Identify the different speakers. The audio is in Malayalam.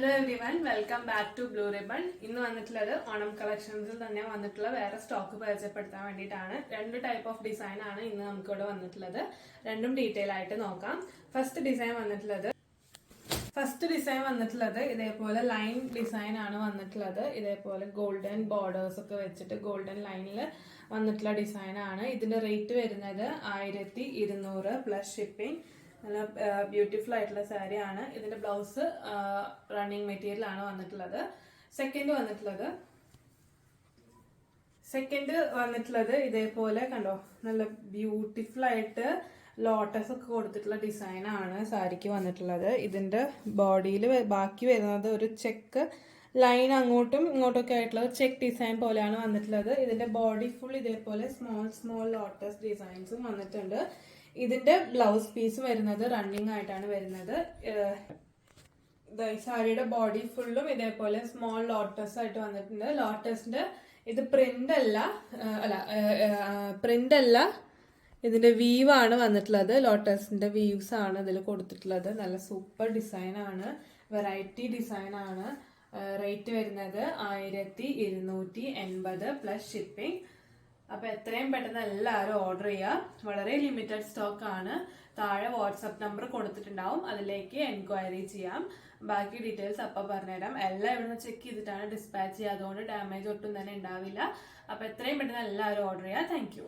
Speaker 1: Hello everyone, welcome back to Blue Ribbon. ഇന്ന് വന്നിട്ടുള്ളത് ഓണം കളക്ഷൻസിൽ തന്നെ വന്നിട്ടുള്ള വേറെ സ്റ്റോക്ക് പരിചയപ്പെടുത്താൻ വേണ്ടിയിട്ടാണ്. രണ്ട് ടൈപ്പ് ഓഫ് ഡിസൈൻ ആണ് ഇന്ന് നമുക്കിവിടെ വന്നിട്ടുള്ളത്. രണ്ടും ഡീറ്റെയിൽ ആയിട്ട് നോക്കാം. ഫസ്റ്റ് ഡിസൈൻ വന്നിട്ടുള്ളത് ഇതേപോലെ ലൈൻ ഡിസൈൻ ആണ് വന്നിട്ടുള്ളത്. ഇതേപോലെ ഗോൾഡൻ ബോർഡേഴ്സ് ഒക്കെ വെച്ചിട്ട് ഗോൾഡൻ ലൈനിൽ വന്നിട്ടുള്ള ഡിസൈൻ ആണ്. ഇതിന്റെ റേറ്റ് വരുന്നത് 1200 പ്ലസ് ഷിപ്പിംഗ്. നല്ല ബ്യൂട്ടിഫുൾ ആയിട്ടുള്ള സാരി ആണ്. ഇതിന്റെ ബ്ലൗസ് റണ്ണിങ് മെറ്റീരിയൽ ആണ് വന്നിട്ടുള്ളത്. സെക്കൻഡ് വന്നിട്ടുള്ളത് ഇതേപോലെ കണ്ടോ, നല്ല ബ്യൂട്ടിഫുൾ ആയിട്ട് ലോട്ടസ് ഒക്കെ കൊടുത്തിട്ടുള്ള ഡിസൈൻ ആണ് സാരിക്ക് വന്നിട്ടുള്ളത്. ഇതിന്റെ ബോഡിയിൽ ബാക്കി വരുന്നത് ഒരു ചെക്ക് ലൈൻ അങ്ങോട്ടും ഇങ്ങോട്ടൊക്കെ ആയിട്ടുള്ള ചെക്ക് ഡിസൈൻ പോലെയാണ് വന്നിട്ടുള്ളത്. ഇതിന്റെ ബോഡി ഫുൾ ഇതേപോലെ സ്മോൾ ലോട്ടസ് ഡിസൈൻസും വന്നിട്ടുണ്ട്. ഇതിന്റെ ബ്ലൗസ് പീസ് വരുന്നത് റണ്ണിങ് ആയിട്ടാണ് വരുന്നത്. സാരിയുടെ ബോഡി ഫുള്ളും ഇതേപോലെ സ്മോൾ ലോട്ടസ് ആയിട്ട് വന്നിട്ടുണ്ട്. ലോട്ടസിന്റെ ഇത് പ്രിന്റ് അല്ല, ഇതിന്റെ വീവ് ആണ് വന്നിട്ടുള്ളത്. ലോട്ടസിന്റെ വീവ്സ് ആണ് ഇതിൽ കൊടുത്തിട്ടുള്ളത്. നല്ല സൂപ്പർ ഡിസൈൻ ആണ്, വെറൈറ്റി ഡിസൈൻ ആണ്. റേറ്റ് വരുന്നത് 1280 പ്ലസ് ഷിപ്പിംഗ്. അപ്പൊ എത്രയും പെട്ടെന്ന് എല്ലാവരും ഓർഡർ ചെയ്യുക. വളരെ ലിമിറ്റഡ് സ്റ്റോക്ക് ആണ്. താഴെ വാട്സപ്പ് നമ്പർ കൊടുത്തിട്ടുണ്ടാവും, അതിലേക്ക് എൻക്വയറി ചെയ്യാം. ബാക്കി ഡീറ്റെയിൽസ് അപ്പം പറഞ്ഞുതരാം. എല്ലാം ഇവിടുന്ന് ചെക്ക് ചെയ്തിട്ടാണ് ഡിസ്പാച്ച് ചെയ്യുക, അതുകൊണ്ട് ഡാമേജ് ഒട്ടും തന്നെ ഉണ്ടാവില്ല. അപ്പൊ എത്രയും പെട്ടെന്ന് എല്ലാവരും ഓർഡർ ചെയ്യുക. താങ്ക്